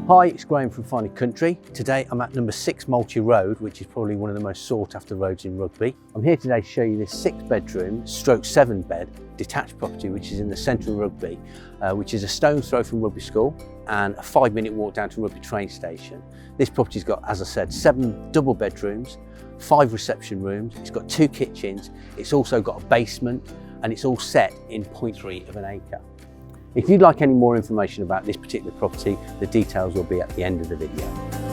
Hi, it's Graham from Fine Country. Today I'm at number 6 Moultrie Road, which is probably one of the most sought after roads in Rugby. I'm here today to show you this 6-bedroom stroke 7-bed detached property which is in the centre of Rugby, which is a stone's throw from Rugby School and a 5-minute walk down to Rugby train station. This property's got, as I said, 7 double bedrooms, 5 reception rooms, it's got 2 kitchens, it's also got a basement, and it's all set in 0.3 of an acre. If you'd like any more information about this particular property, the details will be at the end of the video.